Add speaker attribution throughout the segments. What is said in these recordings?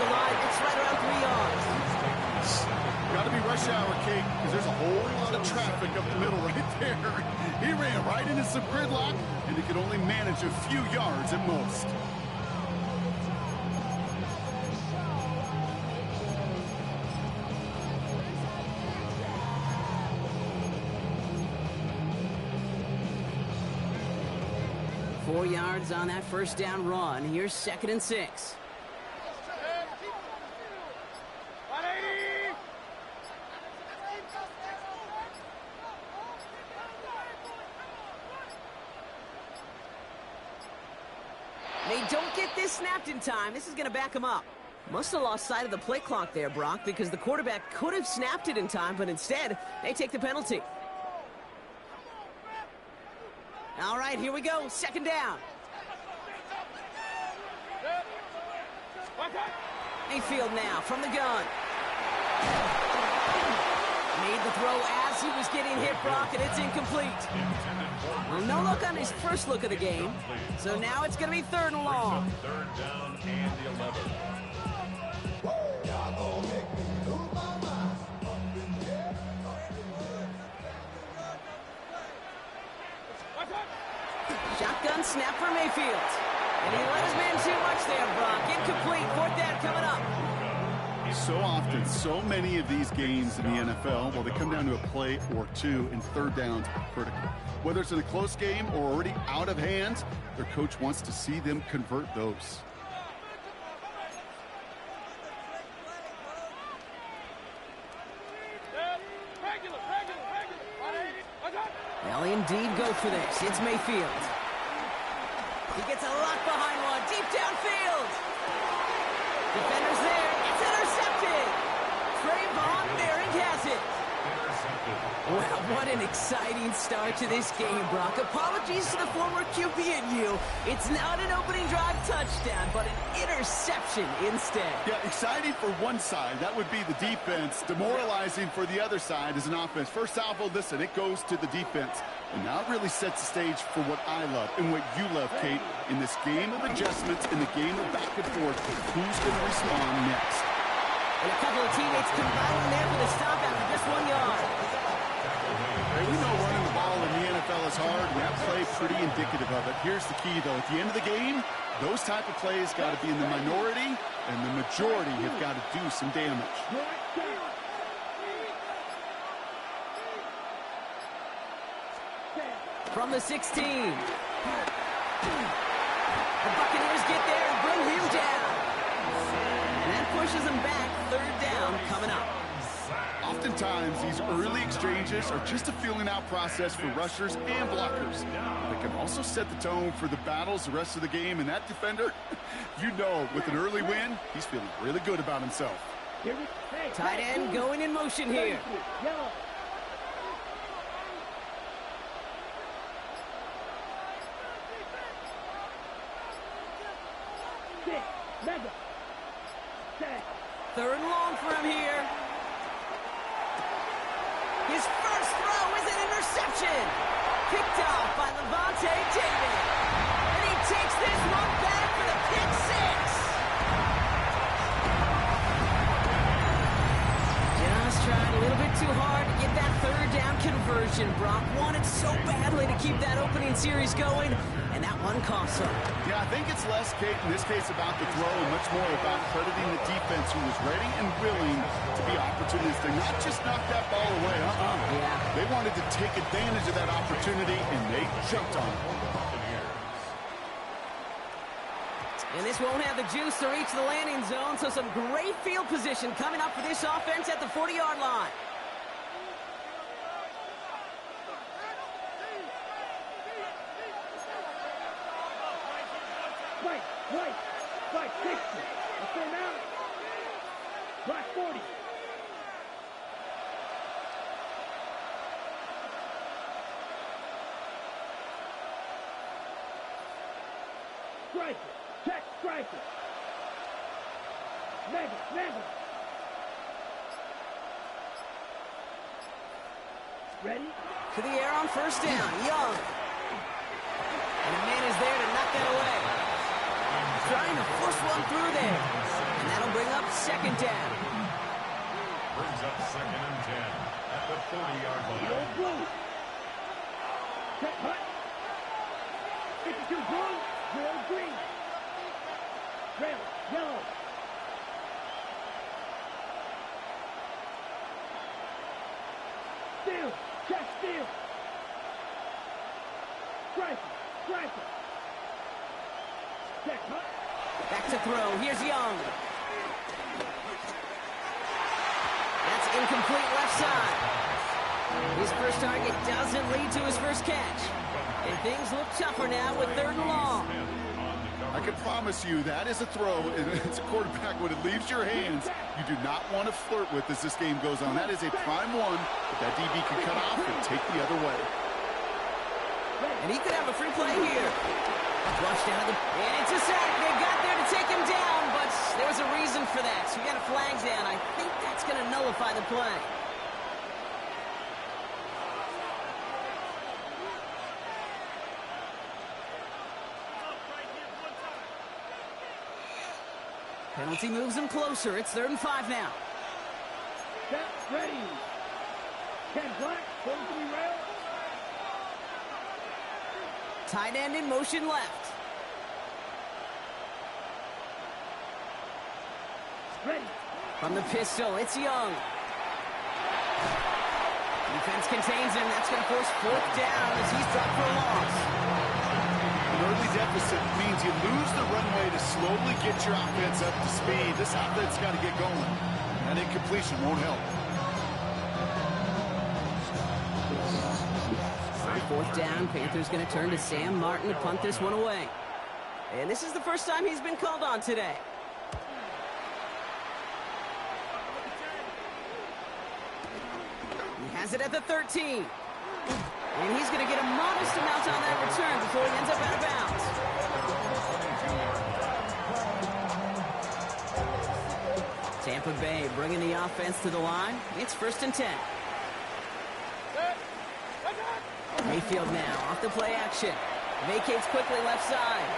Speaker 1: the line. It's right around 3 yards.
Speaker 2: Got to be rush hour, Kate, because there's a whole lot of traffic up the middle right there. He ran right into some gridlock, and he could only manage a few yards at most.
Speaker 1: Four yards on that first down run. Here's 2nd and 6. They don't get this snapped in time. This is going to back them up. Must have lost sight of the play clock there, Brock, because the quarterback could have snapped it in time, but instead, they take the penalty. All right, here we go. 2nd down. Mayfield now from the gun. Made the throw as he was getting hit, Brock, and it's incomplete. Well, no look on his first look of the game. So now it's going to be 3rd and long.
Speaker 3: 3rd down and 11.
Speaker 1: Shotgun snap for Mayfield. And he let his man too much there, Brock. Incomplete. 4th down coming up.
Speaker 2: So often, so many of these games in the NFL, well, they come down to a play or two, and 3rd downs are critical. Whether it's in a close game or already out of hand, their coach wants to see them convert those.
Speaker 1: They'll indeed go for this. It's Mayfield. He gets a lot behind one. Deep downfield. Defender's there. It's intercepted. Trayvon Merrick has it. Well, what an exciting start to this game, Brock. Apologies to the former QB and you. It's not an opening drive touchdown, but an interception instead.
Speaker 2: Yeah, exciting for one side. That would be the defense. Demoralizing for the other side as an offense. First salvo, listen, it goes to the defense. And now it really sets the stage for what I love and what you love, Kate, in this game of adjustments, in the game of back and forth. Who's going to respond next?
Speaker 1: And a couple of teammates combining there for the stop after just 1 yard.
Speaker 2: We know running the ball in the NFL is hard, and that play pretty indicative of it. Here's the key, though. At the end of the game, those type of plays got to be in the minority, and the majority have got to do some damage.
Speaker 1: From the 16. The Buccaneers get there and bring him down. And that pushes him back. 3rd down coming up.
Speaker 2: Oftentimes, these early exchanges are just a feeling-out process for rushers and blockers. They can also set the tone for the battles the rest of the game, and that defender, you know, with an early win, he's feeling really good about himself.
Speaker 1: Tight end going in motion here. Third and long for him here. His first throw is an interception. Picked off by Levante David. And he takes this one back for the pick 6. Just tried a little bit too hard to get that 3rd down conversion. Brock wanted so badly to keep that opening series going, and that one cost him.
Speaker 2: Yeah, I think it's less, Kate, in this case about the throw and much more about crediting the defense who was ready and willing to be opportunistic, not just knock that ball away.
Speaker 1: Yeah.
Speaker 2: They wanted to take advantage of that opportunity, and they jumped on it.
Speaker 1: And this won't have the juice to reach the landing zone, so some great field position coming up for this offense at the 40-yard line.
Speaker 4: Right, 60. Let's go now. Right, 40. Striker. Check striker. Mega. Ready?
Speaker 1: To the air on 1st down. Young. And the man is there to knock that away. Trying to force one through there. And that'll bring up second down.
Speaker 3: Brings up 2nd and 10 at the 40-yard line.
Speaker 4: Yellow blue. Check hut. 52 blue. 0 green. Red, yellow. Steal. Check steal. Striker. Striker. Check hut.
Speaker 1: Back to throw. Here's Young. That's incomplete left side. His first target doesn't lead to his first catch. And things look tougher now with 3rd and long.
Speaker 2: I can promise you that is a throw, and it's a quarterback when it leaves your hands, you do not want to flirt with as this game goes on. That is a prime one, but that DB can cut off and take the other way.
Speaker 1: And he could have a free play here. Flushed out of the... And it's a sack. They got there to take him down, but there was a reason for that. So we got a flag down. I think that's going to nullify the play. Penalty moves him closer. It's 3rd and 5 now.
Speaker 4: Set, ready. Ken Black, 43 rail.
Speaker 1: Tight end in motion left.
Speaker 4: Ready.
Speaker 1: From the pistol, it's Young. Defense contains him. That's going to force 4th down as he's dropped for a loss.
Speaker 2: An early deficit means you lose the runway to slowly get your offense up to speed. This offense got to get going. That incompletion won't help.
Speaker 1: 4th down, Panthers going to turn to Sam Martin to punt this one away. And this is the first time he's been called on today. He has it at the 13. And he's going to get a modest amount on that return before he ends up out of bounds. Tampa Bay bringing the offense to the line. It's 1st and 10. Mayfield now off the play action. Vacates quickly left side.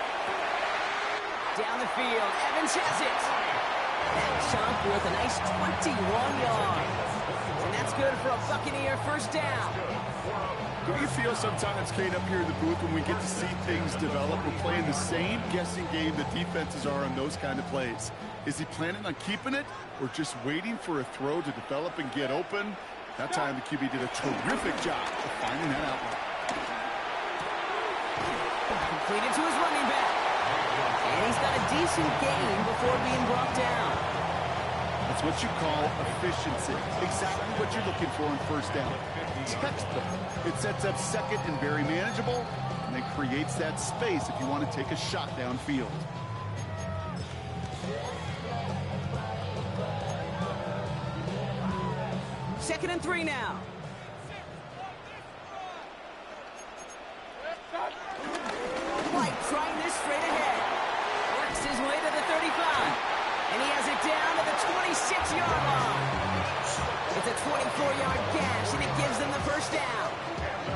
Speaker 1: Down the field. Evans has it. That chunk with a nice 21 yards. And that's good for a Buccaneer 1st down.
Speaker 2: Don't you feel sometimes, Kate, up here in the booth when we get to see things develop? We're playing the same guessing game that defenses are on those kind of plays. Is he planning on keeping it or just waiting for a throw to develop and get open? That time the QB did a terrific job of finding that outlet.
Speaker 1: Completed to his running back. And he's got a decent gain before being brought down.
Speaker 2: That's what you call efficiency. Exactly what you're looking for on 1st down. Textbook. It sets up 2nd and very manageable, and it creates that space if you want to take a shot downfield.
Speaker 1: Second and 3 now. White trying this straight ahead. Works his way to the 35. And he has it down to the 26-yard line. It's a 24-yard gash, and it gives them the 1st down.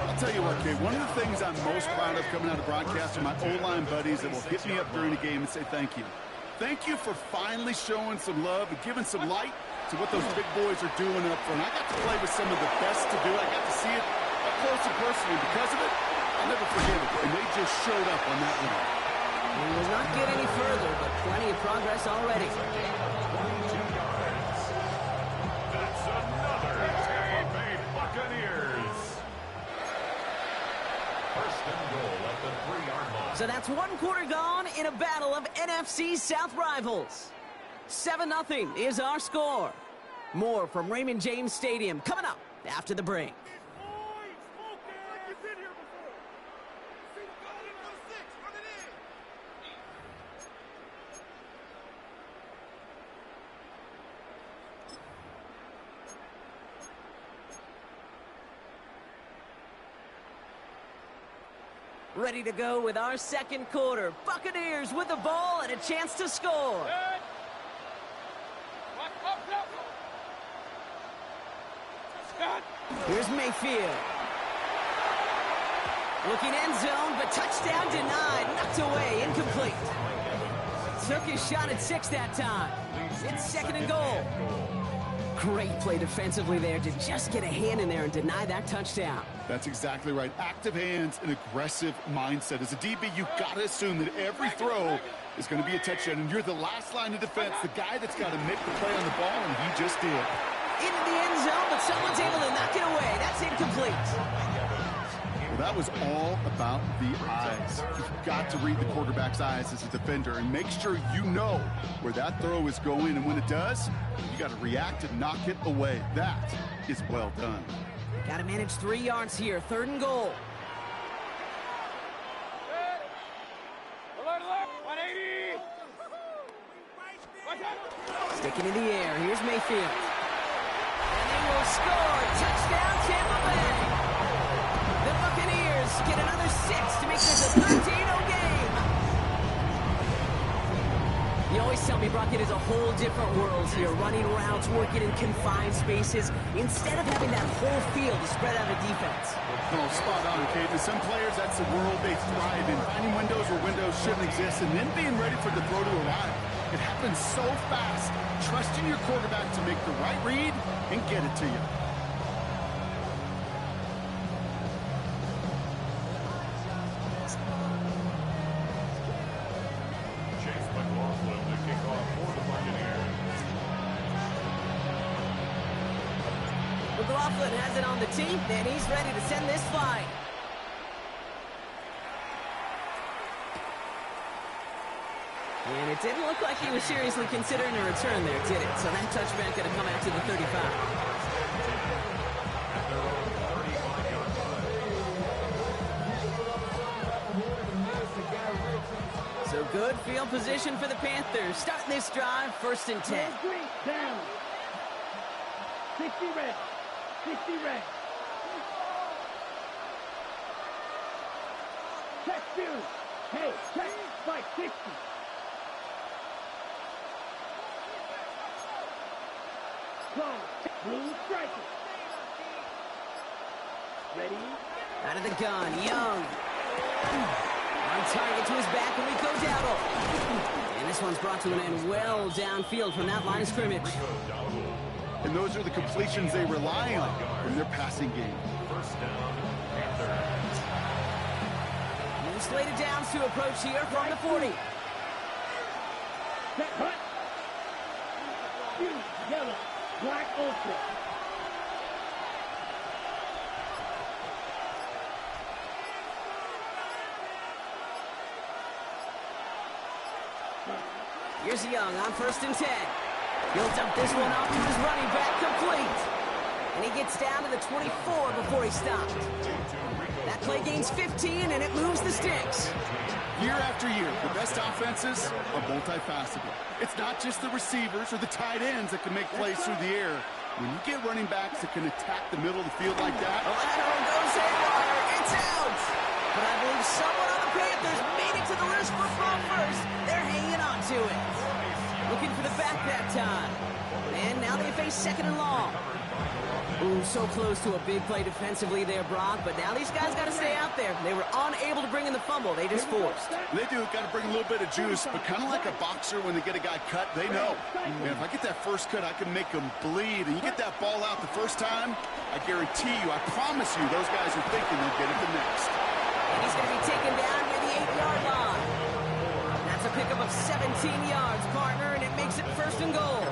Speaker 2: I'll tell you what, Kate, one of the things I'm most proud of coming out of broadcast are my O-line buddies that will hit me up during the game and say thank you. Thank you for finally showing some love and giving some light to what those big boys are doing up front. I got to play with some of the best to do it. I got to see it up close and personal. And because of it, I'll never forget it. And they just showed up on that one.
Speaker 1: He will not get any further, but plenty of progress already.
Speaker 3: That's another Tampa Bay Buccaneers. 1st and goal at the 3-yard line.
Speaker 1: So that's 1 quarter gone in a battle of NFC South rivals. 7-0 is our score. More from Raymond James Stadium coming up after the break. Ready to go with our 2nd quarter. Buccaneers with the ball and a chance to score. Here's Mayfield. Looking end zone, but touchdown denied. Knocked away, incomplete. took his shot at 6 that time. It's 2nd and goal. Great play defensively there to just get a hand in there and deny that touchdown.
Speaker 2: That's exactly right. Active hands and aggressive mindset. As a DB, you've got to assume that every throw is going to be a touchdown, and you're the last line of defense, the guy that's got to make the play on the ball, and he just did.
Speaker 1: Into the end zone, but someone's able to knock it away. That's incomplete.
Speaker 2: Well, that was all about the eyes. You've got to read the quarterback's eyes as a defender and make sure you know where that throw is going, and when it does, you got to react and knock it away. That is well done.
Speaker 1: Got to manage 3 yards here, 3rd and goal. Sticking in the air, here's Mayfield. And they will score. Touchdown, Tampa Bay. The Buccaneers get another 6 to make this a 13-0 game. You always tell me, Brock, it is a whole different world here. Running routes, working in confined spaces, instead of having that whole field to spread out a defense.
Speaker 2: Oh, spot on, Kate. To some players, that's the world they thrive in. Finding windows where windows shouldn't exist, and then being ready for the throw to arrive. It happens so fast. Trusting your quarterback to make the right read and get it to you.
Speaker 1: McLaughlin has it on the tee, and he's ready to send this flying. And it didn't look like he was seriously considering a return there, did it? So that touchback going to come out to the 35. So good field position for the Panthers. Starting this drive, 1st and 10.
Speaker 4: Down. 60 red. 60 red. Check 2. Hey, check. Spike 60. Blue striker. Ready?
Speaker 1: Out of the gun, Young. On target to his back, and we go Dowdle. And this one's brought to an end well downfield from that line of scrimmage.
Speaker 2: And those are the completions they rely on in their passing game.
Speaker 1: New slated downs to approach here from the 40.
Speaker 4: Set hut. Blue, yellow, black ultra.
Speaker 1: Here's Young on 1st and 10. He'll dump this one off to his running back, complete. And he gets down to the 24 before he stopped. That play gains 15, and it moves the sticks.
Speaker 2: Year after year, the best offenses are multifaceted. It's not just the receivers or the tight ends that can make plays through the air. When you get running backs that can attack the middle of the field like that,
Speaker 1: The lateral goes haywire. It's out. But I believe someone on the Panthers made it to the loose football first. They're hanging on to it. Looking for the back that time. And now they face 2nd and long. Ooh, so close to a big play defensively there, Brock. But now these guys got to stay out there. They were unable to bring in the fumble. They just forced.
Speaker 2: they do got to bring a little bit of juice, but kind of like a boxer when they get a guy cut, they know. Man, if I get that first cut, I can make them bleed. And you get that ball out the first time, I guarantee you, I promise you, those guys are thinking they'll get it the next.
Speaker 1: And he's going to be taken down near the 8-yard line. That's a pickup of 17 yards, partner, and it makes it 1st and goal.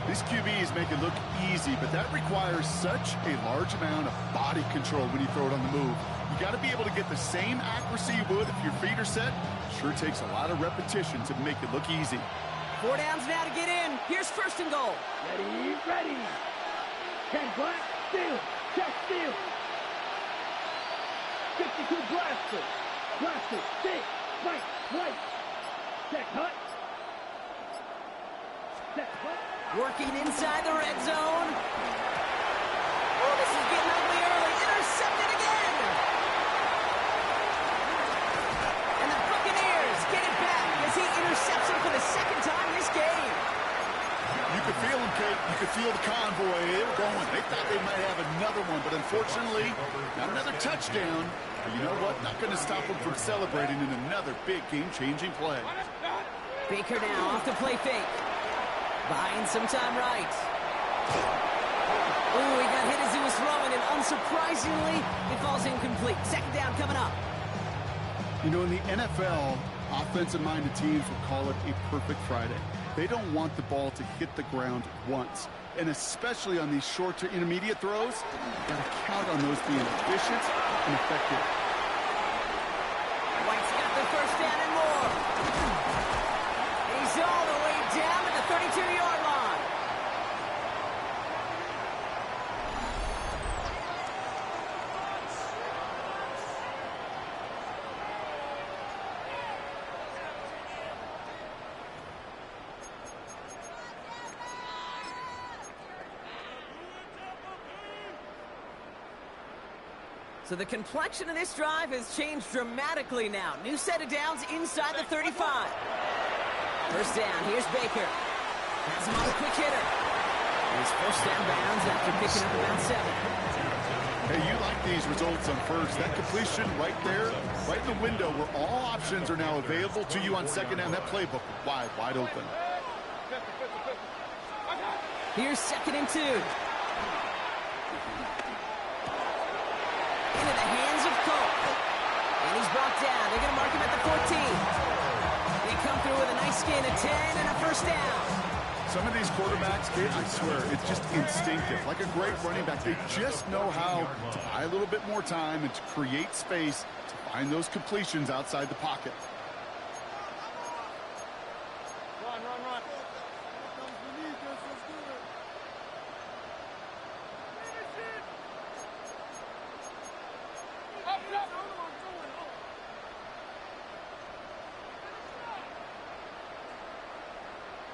Speaker 2: These QBs make it look easy, but that requires such a large amount of body control when you throw it on the move. You got to be able to get the same accuracy you would if your feet are set. Sure takes a lot of repetition to make it look easy.
Speaker 1: 4 downs now to get in. Here's 1st and goal.
Speaker 4: Ready, ready. 10 black, steal. Check, steal. 52 blaster. Blaster, stick, fight, white. Check, hut. Check, hut.
Speaker 1: Working inside the red zone. Oh, this is getting ugly early. Intercepted again. And the Buccaneers get it back as he intercepts him for the 2nd time this game.
Speaker 2: You could feel them, Kate. You could feel the convoy. They were going. They thought they might have another one, but unfortunately, not another touchdown. But you know what? Not going to stop them from celebrating in another big game-changing play.
Speaker 1: Baker now off the play fake. Buying some time right. Ooh, he got hit as he was throwing, and unsurprisingly, it falls incomplete. Second down coming up.
Speaker 2: You know, in the NFL, offensive-minded teams will call it a perfect Friday. They don't want the ball to hit the ground once. And especially on these short to intermediate throws, you've got to count on those being efficient and effective.
Speaker 1: White's got the first down and more. He's all the way down to the 32-yard line. So the complexion of this drive has changed dramatically now. New set of downs inside the 35. First down, here's Baker. Has him on a quick hitter. He's first down bounds after picking up about 7.
Speaker 2: Hey, you like these results on first. That completion right there, right in the window where all options are now available to you on second down. That playbook wide open.
Speaker 1: Here's 2nd and 2. Into the hands of Cole. And he's brought down. They're going to mark him at the 14. They come through with a nice gain of 10 and a first down.
Speaker 2: Some of these quarterbacks, kid, I swear, it's just instinctive. Like a great running back, they just know how to buy a little bit more time and to create space to find those completions outside the pocket.
Speaker 4: Run.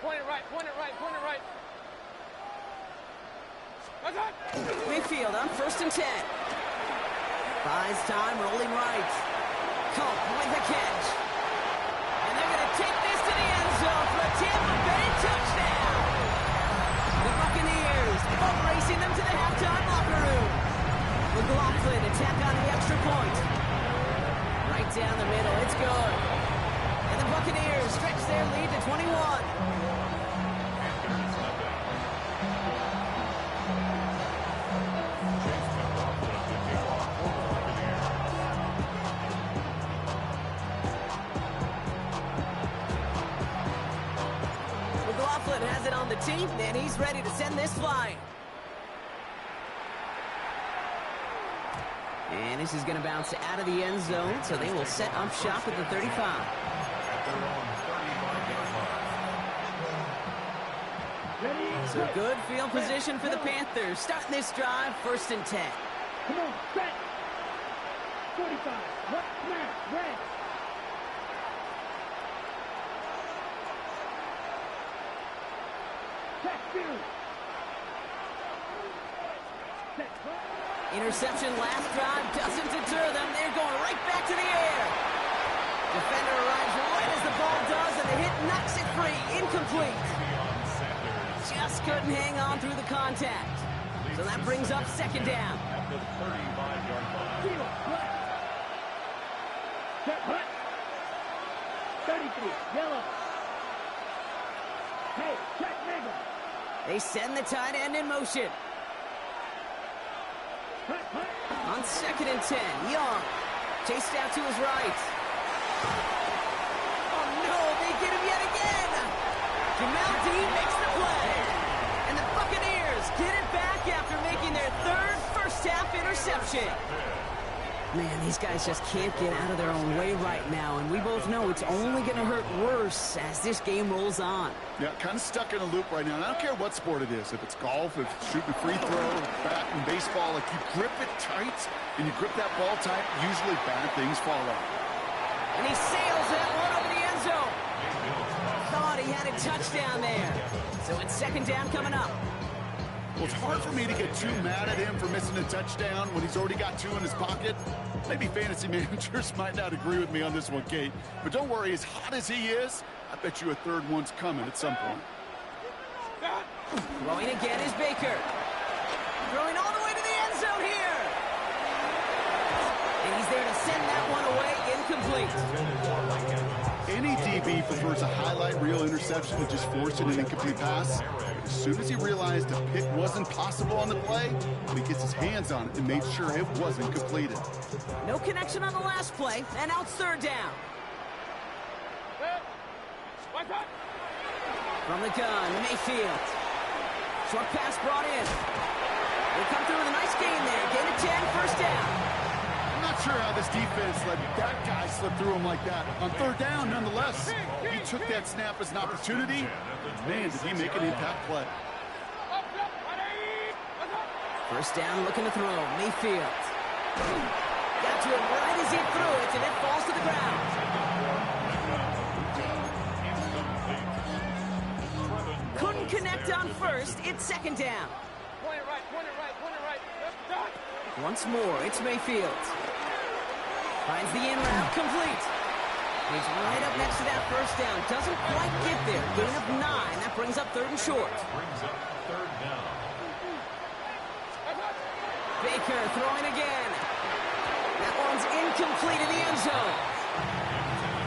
Speaker 4: Point it right.
Speaker 1: Mayfield on 1st and 10. Buys time, rolling right. Cope with the catch. And they're going to take this to the end zone for a Tampa Bay touchdown. The Buccaneers boat racing them to the halftime locker room. McLaughlin attack on the extra point. Right down the middle, it's good. And the Buccaneers stretch their lead to 21. McLaughlin has it on the team, and he's ready to send this flying. And this is going to bounce out of the end zone, so they will set up shop at the 35. So good field position for the Panthers. Starting this drive, 1st and 10.
Speaker 4: Come on, set. 45. What? Snap. Red.
Speaker 1: Interception last drive doesn't deter them. They're going right back to the air. Defender arrives right as the ball does, and the hit knocks it free. Incomplete. Just couldn't hang on through the contact. So that brings up 2nd down.
Speaker 3: At the 35-yard line.
Speaker 4: Set, hut. 33, yellow. Hey, check nigga.
Speaker 1: They send the tight end in motion. On 2nd and 10, Young chased out to his right. Oh no, they get him yet again. Jamal Dean makes the play. And the Buccaneers get it back after making their 3rd first-half interception. Man, these guys just can't get out of their own way right now, and we both know it's only going to hurt worse as this game rolls on.
Speaker 2: Yeah, kind of stuck in a loop right now. And I don't care what sport it is. If it's golf, if it's shooting a free throw, bat and baseball, like you grip it tight and you grip that ball tight, usually bad things fall out.
Speaker 1: And he sails that one over the end zone. Thought he had a touchdown there. So it's 2nd down coming up.
Speaker 2: Well, it's hard for me to get too mad at him for missing a touchdown when he's already got 2 in his pocket. Maybe fantasy managers might not agree with me on this one, Kate. But don't worry, as hot as he is, I bet you a 3rd one's coming at some point.
Speaker 1: Throwing again is Baker. Throwing all the way to the end zone here. And he's there to send that one away, incomplete.
Speaker 2: Any DB prefers a highlight reel interception to just forcing an incomplete pass. As soon as he realized a pick wasn't possible on the play, he gets his hands on it and made sure it wasn't completed.
Speaker 1: No connection on the last play, and now it's third down. From the gun, Mayfield. Short pass brought in. They come through with a nice gain there. Gain of 10, first down.
Speaker 2: I'm not sure how this defense let that guy slip through him like that. On third down, nonetheless, he took that snap as an opportunity. Man, did he make an impact play.
Speaker 1: First down, looking to throw. Mayfield. Got to it right as he threw it, and it falls to the ground. Couldn't connect on first. It's second down.
Speaker 4: Point it right, point it right, point it right.
Speaker 1: Once more, it's Mayfield. Finds the in route, complete. He's right up next to that first down. Doesn't quite get there. Gain of 9. That brings up third and short.
Speaker 3: Brings up third down.
Speaker 1: Baker throwing again. That one's incomplete in the end zone.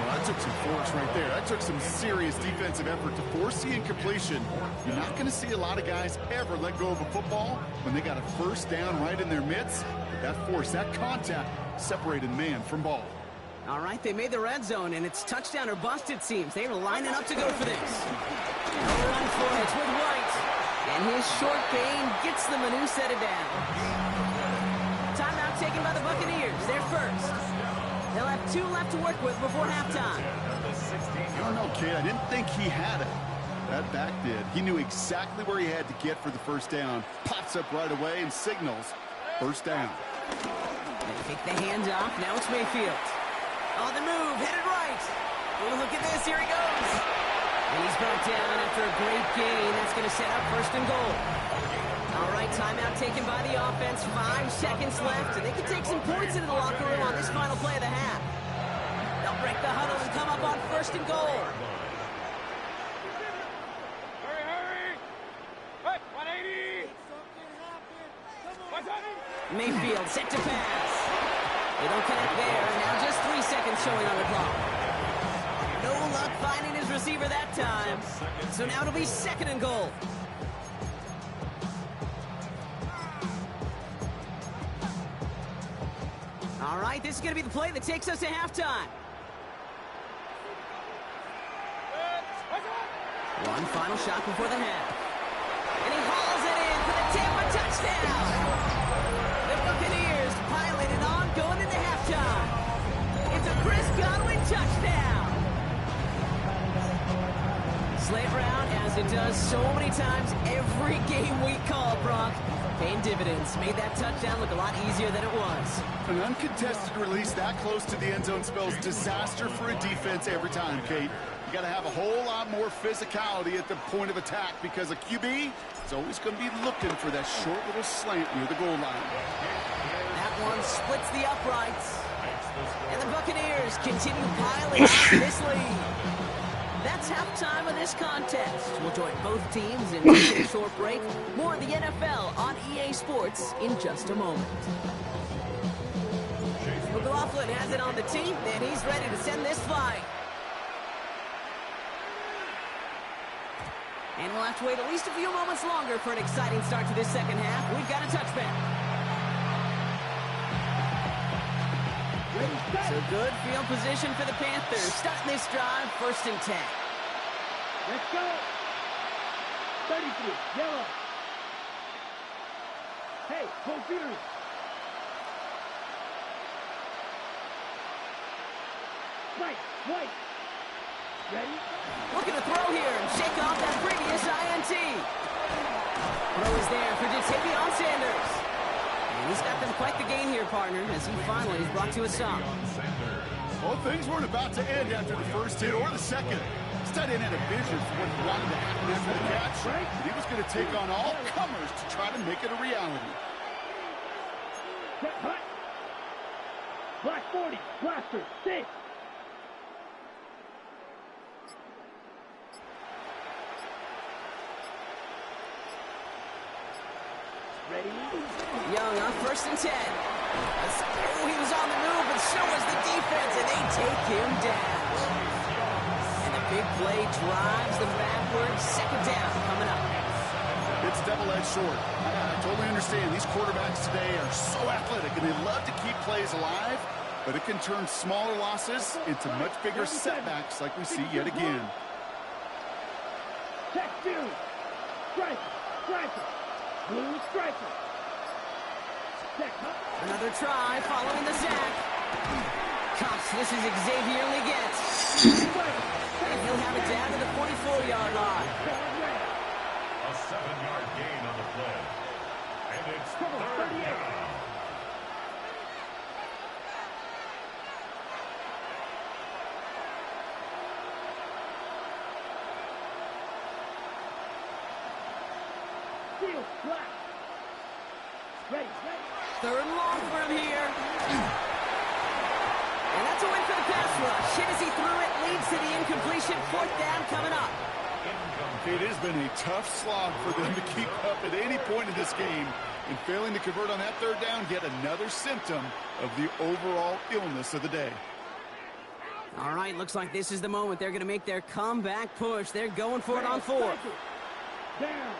Speaker 2: Well, that took some force right there. That took some serious defensive effort to force the incompletion. You're not going to see a lot of guys ever let go of a football when they got a first down right in their midst. But that force, that contact, separated man from ball.
Speaker 1: All right, they made the red zone, and it's touchdown or bust, it seems. They are lining up to go for this. No run for it with White. And his short gain gets them a new set of downs. Timeout taken by the Buccaneers. They're first. They'll have 2 left to work with before halftime.
Speaker 2: I don't know, kid. I didn't think he had it. That back did. He knew exactly where he had to get for the first down. Pops up right away and signals first down.
Speaker 1: They take the hand off. Now it's Mayfield. On the move, headed right. Oh, look at this. Here he goes. And he's brought down after a great gain. That's going to set up first and goal. All right, timeout taken by the offense. 5 seconds left, and they can take some points into the locker room on this final play of the half. They'll break the huddle and come up on first and goal.
Speaker 4: Hurry, hurry! Hey, 180!
Speaker 1: Mayfield set to pass. They don't connect there, and now just 3 seconds showing on the clock. No luck finding his receiver that time. So now it'll be second and goal. All right, this is going to be the play that takes us to halftime. One final shot before the half. And he hauls it in for the Tampa touchdown. The Buccaneers piling it on going into halftime. It's a Chris Godwin touchdown. Slate round, as it does so many times every game we call, Brock. Paying dividends. Made that touchdown look a lot easier than it was.
Speaker 2: An uncontested release that close to the end zone spells disaster for a defense every time, Kate. You got to have a whole lot more physicality at the point of attack because a QB is always going to be looking for that short little slant near the goal line.
Speaker 1: That one splits the uprights. And the Buccaneers continue piling on this lead. That's halftime of this contest. We'll join both teams in taking a short break. More of the NFL on EA Sports in just a moment. McLaughlin has it on the tee, and he's ready to send this flight. And we'll have to wait at least a few moments longer for an exciting start to this second half. We've got a touchback. So good field position for the Panthers. Starting this drive, 1st and 10.
Speaker 4: Let's go. 33, yellow. Hey, go Fury. White. Ready?
Speaker 1: Looking to throw here and shake off that previous INT. Throw is there for Jatavion Sanders. And he's got them quite the gain here, partner, as he finally is brought to a stop.
Speaker 2: Well, things weren't about to end after the first hit or the second. Stud in had a vision for what he wanted to happen after the catch. Right? And he was going to take on all comers to try to make it a reality.
Speaker 4: Set hut. Black 40, blaster, 6. Ready?
Speaker 1: Young on 1st and 10. Oh, he was on the move, but so was the defense, and they take him down. Big play drives them backwards. Second down coming up.
Speaker 2: It's double-edged sword. I totally understand. These quarterbacks today are so athletic, and they love to keep plays alive, but it can turn smaller losses into much bigger setbacks like we see yet again.
Speaker 4: Check two. Striker. Striker. Blue striker. Check.
Speaker 1: Another try following the sack. Cops, this is Xavier Leggett. And he'll have it down to the 44-yard line.
Speaker 3: A 7-yard gain on the play. And it's third down.
Speaker 4: Field flat. Ready.
Speaker 1: Third and long for him here. And that's a win for the pass rush. Hit as he threw it, leads to the incompletion. Fourth down coming up.
Speaker 2: It has been a tough slog for them to keep up at any point in this game. And failing to convert on that third down, yet another symptom of the overall illness of the day.
Speaker 1: All right, looks like this is the moment. They're going to make their comeback push. They're going for it on fourth.
Speaker 4: Down.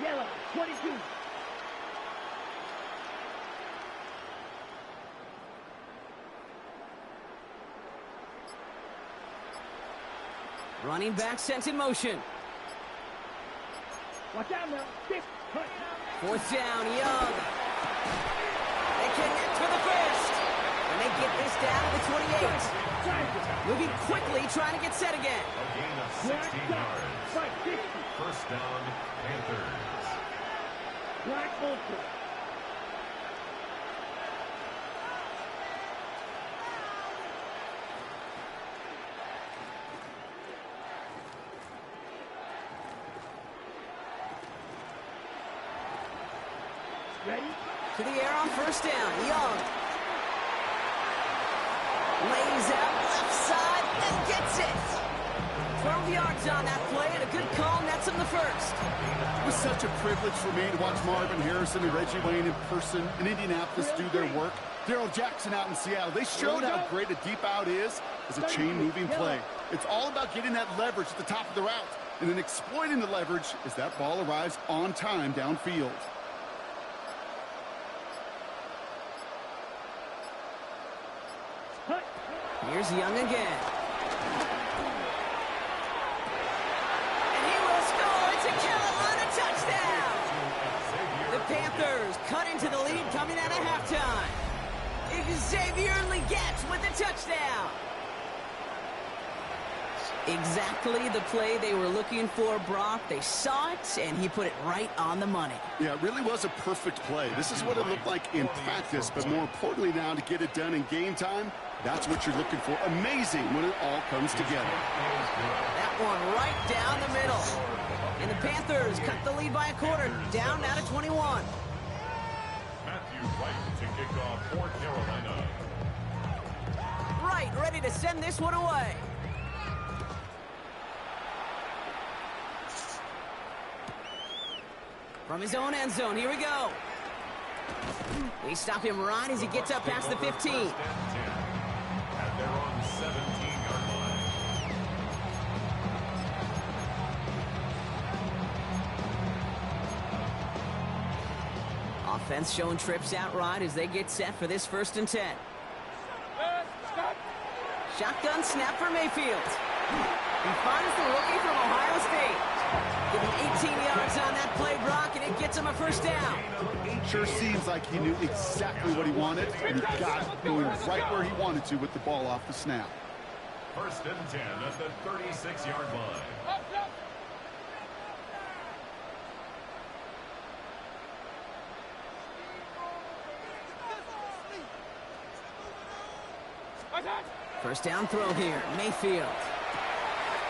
Speaker 4: Yellow, 22.
Speaker 1: Running back sent in motion.
Speaker 4: Watch out now. Stick. Cut.
Speaker 1: Fourth down, Young. They connect for the first. And they get this down to the 28. Moving quickly, trying to get set again.
Speaker 3: A gain of 16 yards. First down, Panthers.
Speaker 4: Black Ultra. Ready?
Speaker 1: To the air on first down, Young. Lays out left side and gets it. 12 yards on that play, and a good call nets him the first.
Speaker 2: It was such a privilege for me to watch Marvin Harrison and Reggie Wayne in person in Indianapolis do their work. Darrell Jackson out in Seattle. They showed how great a deep out is as a chain-moving play. It's all about getting that leverage at the top of the route and then exploiting the leverage as that ball arrives on time downfield.
Speaker 1: Here's Young again. And he will score. It's a Carolina touchdown. The Panthers cut into the lead coming out of halftime. Xavier Leggett with the touchdown. Exactly the play they were looking for, Brock. They saw it, and he put it right on the money.
Speaker 2: Yeah, it really was a perfect play. This is what it looked like in practice, but more importantly now to get it done in game time, that's what you're looking for. Amazing when it all comes together.
Speaker 1: That one right down the middle. And the Panthers cut the lead by a quarter, down now to 21.
Speaker 3: Matthew Wright to kick off for Carolina.
Speaker 1: Wright ready to send this one away. From his own end zone, here we go. They stop him right as he gets up past the 15.
Speaker 3: And they're on 17-yard line.
Speaker 1: Offense showing trips out right as they get set for this 1st and 10. Shotgun snap for Mayfield. He finds the rookie from Ohio State. Giving 18 yards on that play, Brock, and it gets him a first down.
Speaker 2: Sure seems like he knew exactly what he wanted, and he got it going right where he wanted to with the ball off the snap.
Speaker 3: 1st and 10 at the 36-yard line.
Speaker 1: First down throw here, Mayfield.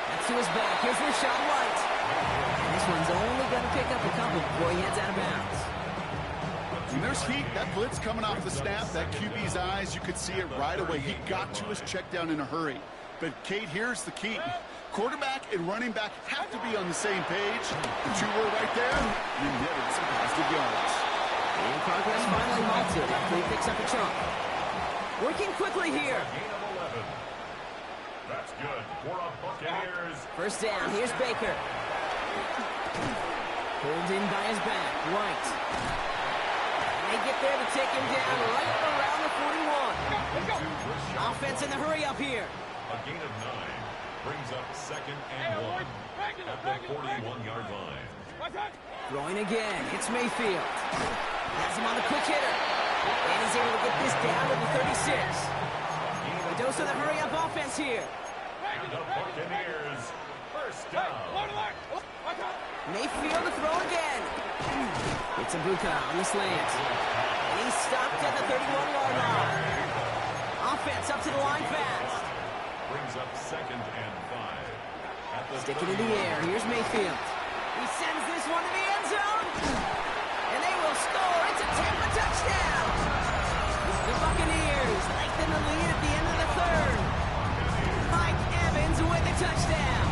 Speaker 1: That's to his back. Here's Rachaad White. And this one's only going to pick up a couple before he heads out of bounds.
Speaker 2: When there's heat, that blitz coming off the snap, that QB's eyes, you could see it right away. He got to his check down in a hurry. But, Kate, here's the key. Quarterback and running back have to be on the same page. The two were right there. You netted some positive yards.
Speaker 1: And progress finally halted after he picks up a chunk. Working quickly here.
Speaker 3: Gain of 11. That's good. for a Buccaneers.
Speaker 1: First down, here's Baker. Pulled in by his back, White. And they get there to take him down right around the 41. Offense in the hurry up here.
Speaker 3: A gain of 9 brings up 2nd and 1 at the 41-yard line.
Speaker 1: Throwing again, it's Mayfield. Has him on the quick hitter. And he's able to get this down to the 36. A dose of the hurry up offense here.
Speaker 3: And the Buccaneers, first down.
Speaker 1: Mayfield to throw again. It's Ibuka on the slant. And he's stopped at the 31-yard line. Offense up to the line fast.
Speaker 3: Brings up 2nd and 5.
Speaker 1: Stick it in the air. Here's Mayfield. He sends this one to the end zone. And they will score. It's a Tampa touchdown. The Buccaneers lengthen the lead at the end of the third. Mike Evans with the touchdown.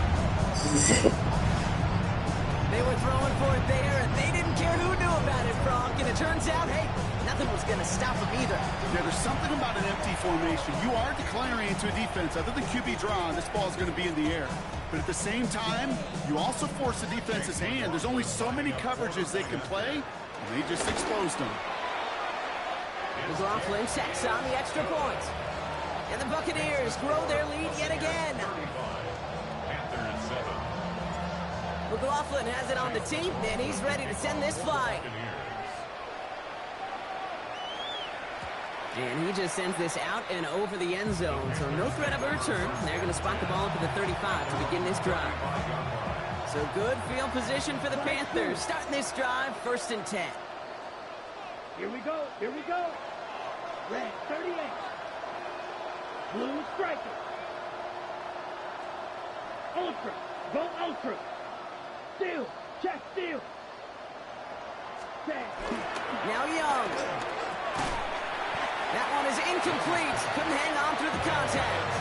Speaker 1: They were throwing for it there, and they didn't care who knew about it, Brock. And it turns out, hey, nothing was going to stop them either.
Speaker 2: Yeah, there's something about an empty formation. You are declaring into a defense. Other than QB draw, this ball is going to be in the air. But at the same time, you also force the defense's hand. There's only so many coverages they can play, and they just exposed them.
Speaker 1: McLaughlin checks on the extra point. And the Buccaneers grow their lead yet again.
Speaker 3: Panthers 7.
Speaker 1: McLaughlin has it on the team, and he's ready to send this flying. And he just sends this out and over the end zone, so no threat of a return. They're going to spot the ball up at the 35 to begin this drive. So good field position for the Panthers. Starting this drive, 1st and 10.
Speaker 4: Here we go. Here we go. Red 38. Blue striker. Ultra. Go ultra. Steal. Check steal.
Speaker 1: Now Young. That one is incomplete. Couldn't hang on through the contact.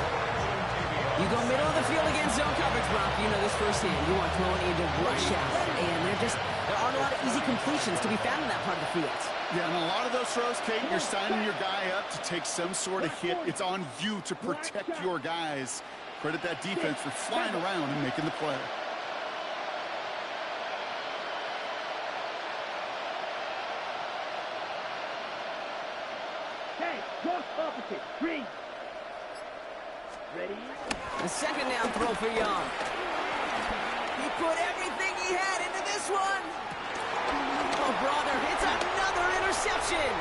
Speaker 1: You go middle of the field against zone coverage, Brock. You know this firsthand. You are throwing into rush out. And there aren't a lot of easy completions to be found in that part of the field.
Speaker 2: Yeah, and a lot of those throws, Kate, you're signing your guy up to take some sort of hit. It's on you to protect your guys. Credit that defense for flying around and making the play.
Speaker 4: Hey, cross opposite. Green. Ready?
Speaker 1: The 2nd down throw for Young. He put everything he had into this one. Oh, brother, it's another interception.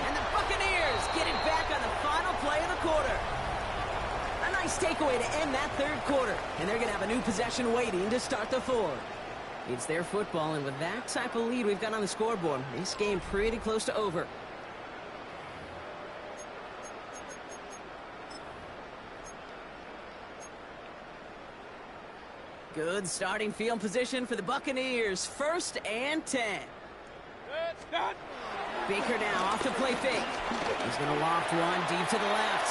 Speaker 1: And the Buccaneers get it back on the final play of the quarter. A nice takeaway to end that 3rd quarter. And they're going to have a new possession waiting to start the 4th. It's their football, and with that type of lead we've got on the scoreboard, this game pretty close to over. Good starting field position for the Buccaneers. 1st and 10. Baker now off the play fake. He's going to loft one deep to the left.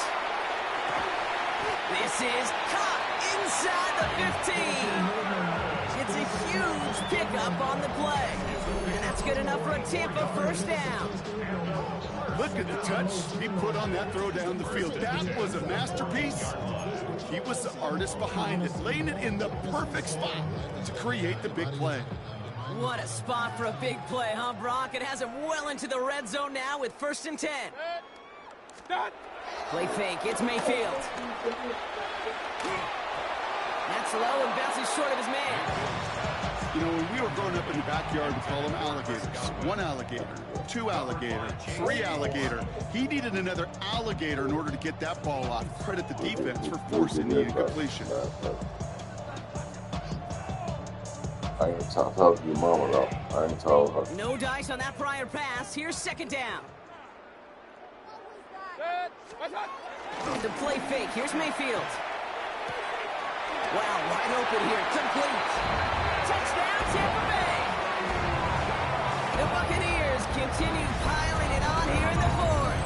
Speaker 1: This is caught inside the 15. It's a huge pickup on the play. And that's good enough for a Tampa 1st down.
Speaker 2: Look at the touch he put on that throw down the field. That was a masterpiece. He was the artist behind it, laying it in the perfect spot to create the big play.
Speaker 1: What a spot for a big play, huh, Brock? It has him well into the red zone now with 1st and 10. Play fake, it's Mayfield. That's low and bounces short of his man.
Speaker 2: You know, when we were growing up in the backyard, we call them alligators. 1 alligator, 2 alligator, 3 alligator. He needed another alligator in order to get that ball off. Credit the defense for forcing the incompletion.
Speaker 5: I ain't talk to your mama, though. I ain't told her.
Speaker 1: No dice on that prior pass. Here's 2nd down. The play fake. Here's Mayfield. Wow, wide open here. Complete. Touchdown, Tampa Bay. The Buccaneers continue piling it on here in the 4th.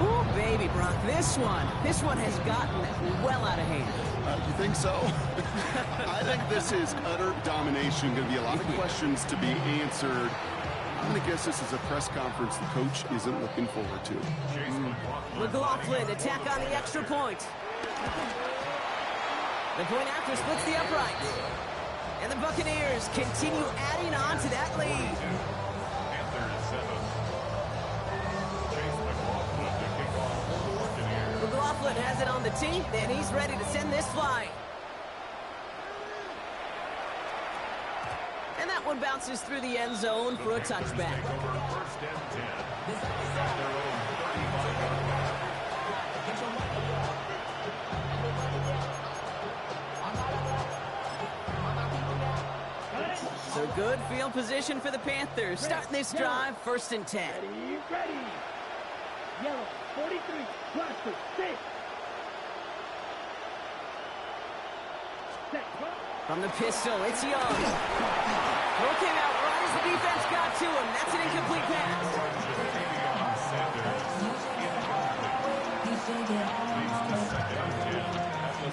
Speaker 1: Ooh, baby, Brock. This one has gotten well out of hand.
Speaker 2: You think so? I think this is utter domination. Going to be a lot of questions to be answered. I'm going to guess this is a press conference the coach isn't looking forward to.
Speaker 1: McLaughlin attack on the extra point. The point after splits the upright. And the Buccaneers continue adding on to that lead. McLaughlin has it on the tee, and he's ready to send this flying. And that one bounces through the end zone for a touchback. So good field position for the Panthers. Starting this drive, 1st and 10.
Speaker 4: Ready. Yellow, 43, blaster, 6. Set.
Speaker 1: From the pistol, it's Young. Throw came out right as the defense got to him. That's an incomplete pass.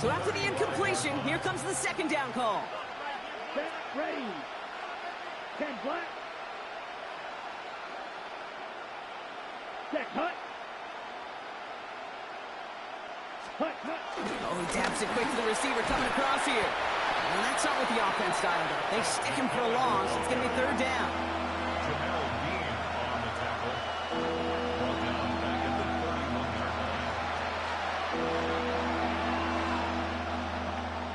Speaker 1: So after the incompletion, here comes the 2nd down call.
Speaker 4: Set, ready. 10 black. Set, hut. Hut.
Speaker 1: Oh, he taps it quick to the receiver coming across here. And that's not what the offense styled up. They stick him for a loss. It's going to be 3rd down.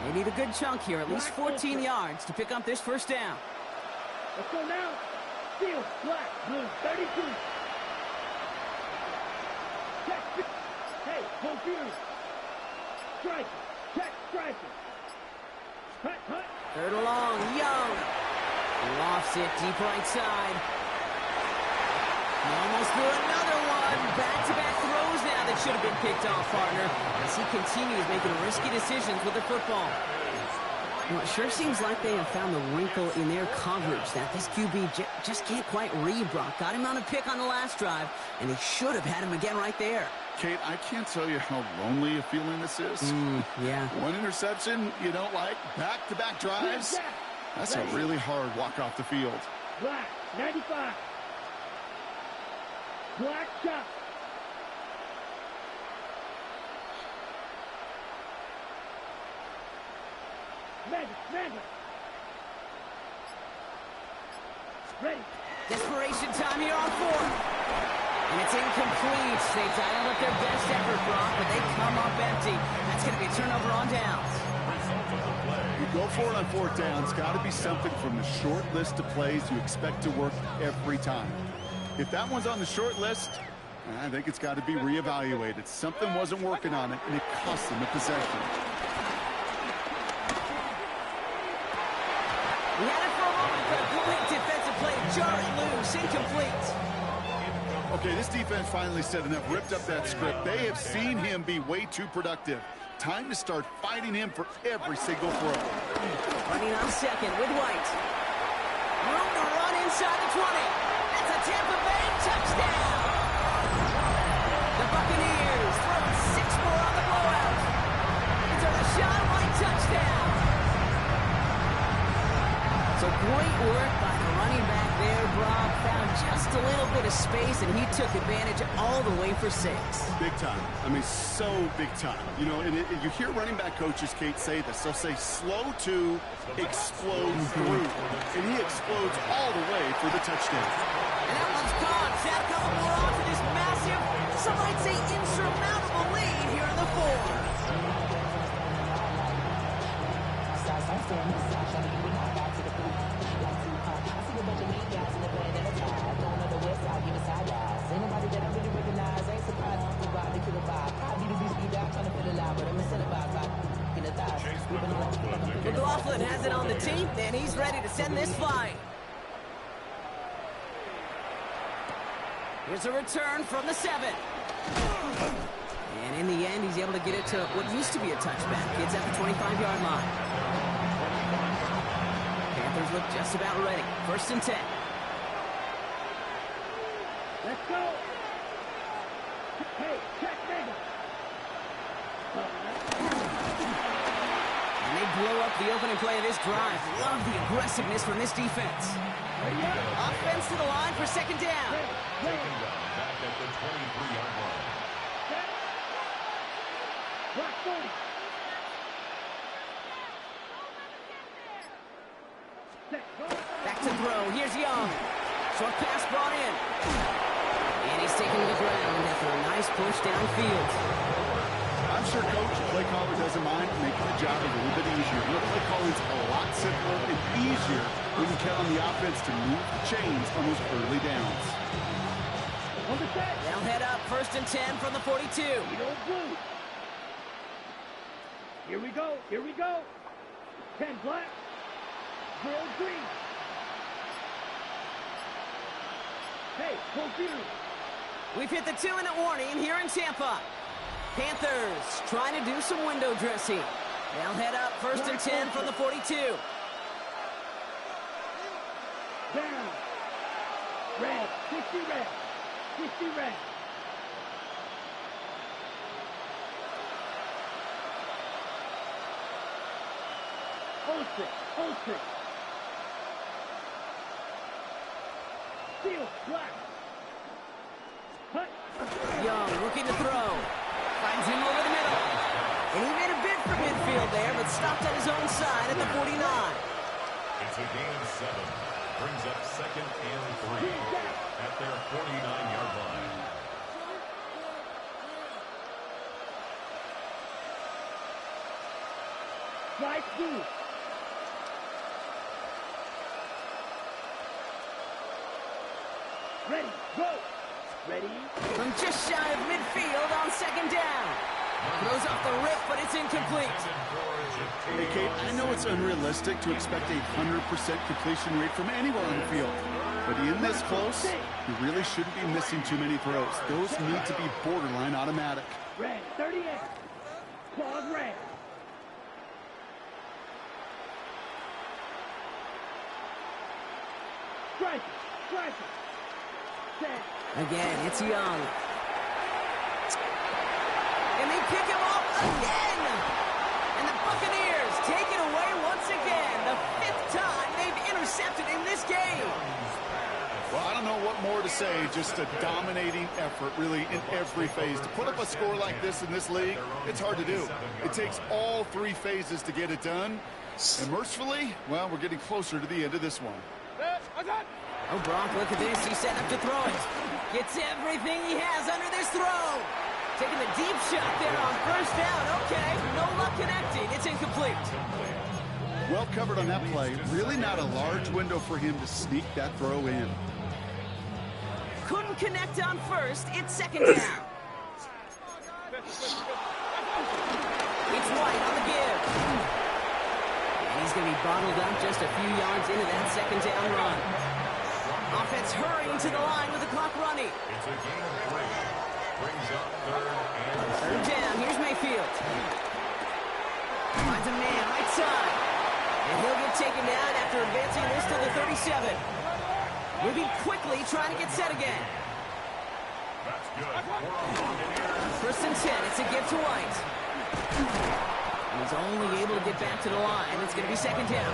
Speaker 1: They need a good chunk here, at least 14 yards to pick up this 1st down.
Speaker 4: Let's go now. Field, black, blue, 32. Check. Hey, confused. Strike. Check, striker. Hut.
Speaker 1: 3rd and long, Young. Lofts it deep right side. Almost threw another one. Back-to-back throws now that should have been picked off, partner. As he continues making risky decisions with the football. You know, it sure seems like they have found the wrinkle in their coverage that this QB just can't quite read, Brock. Got him on a pick on the last drive, and they should have had him again right there.
Speaker 2: Kate, I can't tell you how lonely a feeling this is.
Speaker 1: Yeah.
Speaker 2: One interception you don't like, back-to-back drives. That's a really hard walk off the field.
Speaker 4: Black, 95. Black shot. Mega. Ready.
Speaker 1: Desperation time here on 4th. And it's incomplete. They dialed up their best effort, Brock, but they come up empty. That's going to be a turnover on downs.
Speaker 2: You go for it on 4th down. It's got to be something from the short list of plays you expect to work every time. If that one's on the short list, I think it's got to be reevaluated. Something wasn't working on it, and it cost them a possession.
Speaker 1: We had it for a moment, but a quick defensive play. Jarring loose, incomplete.
Speaker 2: Okay, this defense finally set enough, ripped up that script. They have seen him be way too productive. Time to start fighting him for every single throw.
Speaker 1: Running on 2nd with White. Room to run inside the 20. That's a Tampa Bay touchdown. The Buccaneers throwing 6 more on the blowout. It's a Rashawn White touchdown. So great work by the running back there, Brock. Found just a little bit of space, and he took advantage all the way for 6.
Speaker 2: Big time. I mean, so big time. You know, and you hear running back coaches, Kate, say this. They'll say slow to explode through. And he explodes all the way for the touchdown.
Speaker 1: And that one's gone. Zach couple more on to this massive, some might say insurmountable lead here in the 4th. McLaughlin has it on the tee, and he's ready to send this flying. Here's a return from the 7. And in the end, he's able to get it to what used to be a touchback. It's at the 25-yard line. Panthers look just about ready. 1st and 10.
Speaker 4: Let's go. Hey, check mega.
Speaker 1: And they blow up the opening play of this drive. Love the aggressiveness from this defense. Offense to the line for second down.
Speaker 3: Second down, back at the 23-yard line.
Speaker 4: Block 40.
Speaker 1: Back to throw. Here's Young. Short pass brought in. And he's taken to the ground after a nice push downfield.
Speaker 2: I'm sure Coach, play caller doesn't mind making the job a little bit easier. The play calling's a lot simpler and easier when you count on the offense to move the chains on those early downs.
Speaker 1: They'll head up 1st and 10 from the 42.
Speaker 4: Here we go. Here we go. 10 black. 0 green. Hey, full field.
Speaker 1: We've hit the 2-minute warning here in Tampa. Panthers trying to do some window dressing. They'll head up 1st and 10 from the 42.
Speaker 4: Down. Red. 60 red. 60 red. Olsen. Field, black. Hut.
Speaker 1: Young looking to throw. Finds him over the middle. And he made a bid for midfield there, but stopped on his own side at the 49.
Speaker 3: It's a gain of 7. Brings up 2nd and 3 at their 49-yard line.
Speaker 4: Right field. Ready, go. Ready.
Speaker 1: From just shy of midfield on 2nd down. Throws off the rip, but it's incomplete.
Speaker 2: Hey, Kate, I know it's unrealistic to expect a 100% completion rate from anywhere on the field. But in this close, you really shouldn't be missing too many throws. Those need to be borderline automatic.
Speaker 4: Red, 38. Claws red. Strike it.
Speaker 1: Again, it's Young. And they pick him up again. And the Buccaneers take it away once again. The 5th time they've intercepted in this game.
Speaker 2: Well, I don't know what more to say. Just a dominating effort, really, in every phase. To put up a score like this in this league, it's hard to do. It takes all 3 phases to get it done. And mercifully, well, we're getting closer to the end of this one.
Speaker 1: Oh, Brock, look at this. He's set up to throw it. Gets everything he has under this throw. Taking the deep shot there on 1st down. Okay, no luck connecting. It's incomplete.
Speaker 2: Well covered on that play. Really not a large window for him to sneak that throw in.
Speaker 1: Couldn't connect on 1st. It's 2nd down. It's White on the give. And he's going to be bottled up just a few yards into that 2nd down run. Offense hurrying to the line with the clock running.
Speaker 3: It's a gain of 3. Brings up 3rd and
Speaker 1: 3rd down. Here's Mayfield. Finds a man right side. And he'll get taken down after advancing this to the 37. Moving quickly, trying to get set again.
Speaker 3: That's good.
Speaker 1: 1st and 10. It's a give to White. And he's only able to get back to the line. It's going to be 2nd down.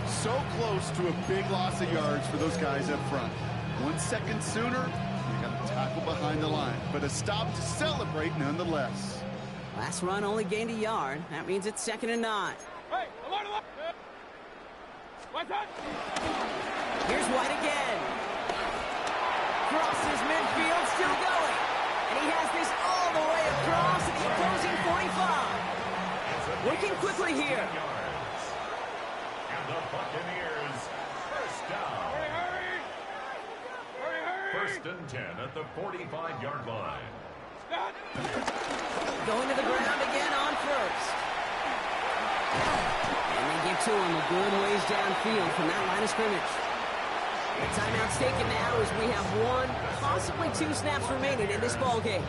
Speaker 2: So close to a big loss of yards for those guys up front. 1 second sooner, you got to tackle behind the line. But a stop to celebrate nonetheless.
Speaker 1: Last run only gained a yard. That means it's 2nd and 9. Here's White again. Crosses midfield, still going. And he has this all the way across to the opposing 45. Working quickly here.
Speaker 3: And the Buccaneers, 1st down. Hurry! 1st and 10 at the 45-yard line.
Speaker 1: Going to the ground again on 1st. And they get to him a good ways downfield from that line of scrimmage. The timeout's taken now as we have 1, possibly 2 snaps remaining in this ball game.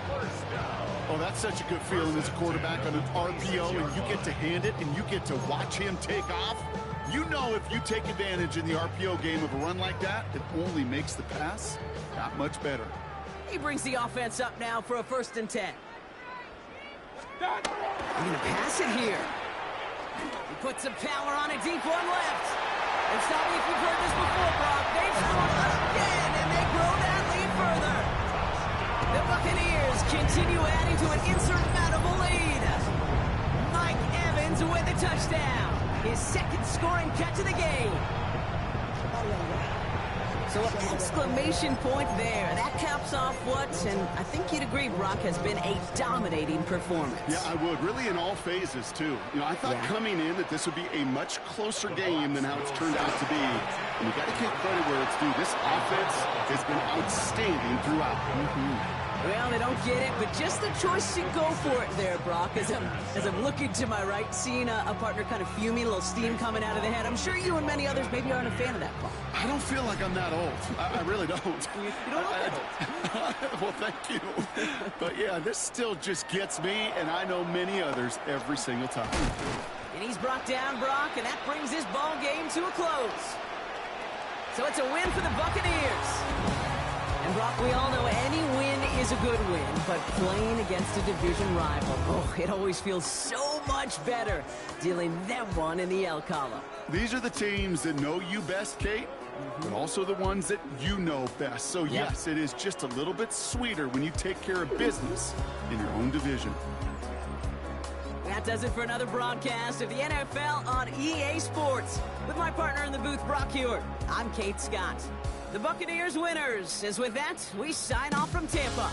Speaker 2: Oh, that's such a good feeling as a quarterback on an RPO, and you get to hand it and you get to watch him take off. You know if you take advantage in the RPO game of a run like that, it only makes the pass that much better.
Speaker 1: He brings the offense up now for a 1st and 10. They're going to pass it here. He puts some power on a deep one left. And stop me if you've heard this before, Brock. They've scored again, and they grow that lead further. The Buccaneers continue adding to an insurmountable lead. Mike Evans with a touchdown. His second scoring catch of the game. So an exclamation point there. That caps off what, and I think you'd agree, Brock, has been a dominating performance.
Speaker 2: Yeah, I would. Really in all phases, too. You know, I thought coming in that this would be a much closer game than how it's turned out to be. And you got to give credit where it's due. This offense has been outstanding throughout.
Speaker 1: Well, they don't get it, but just the choice to go for it there, Brock. As I'm looking to my right, seeing a partner kind of fuming, a little steam coming out of the head. I'm sure you and many others maybe aren't a fan of that call.
Speaker 2: I don't feel like I'm that old. I really don't.
Speaker 1: You don't look that old.
Speaker 2: Well, thank you. But yeah, this still just gets me, and I know many others every single time.
Speaker 1: And he's brought down, Brock, and that brings this ball game to a close. So it's a win for the Buccaneers. And Brock, we all know any win is a good win, but playing against a division rival, oh, it always feels so much better dealing them one in the L column.
Speaker 2: These are the teams that know you best, Kate, but also the ones that you know best. So yes, it is just a little bit sweeter when you take care of business in your own division.
Speaker 1: That does it for another broadcast of the NFL on EA Sports. With my partner in the booth, Brock Hewitt, I'm Kate Scott. The Buccaneers winners, as with that, we sign off from Tampa.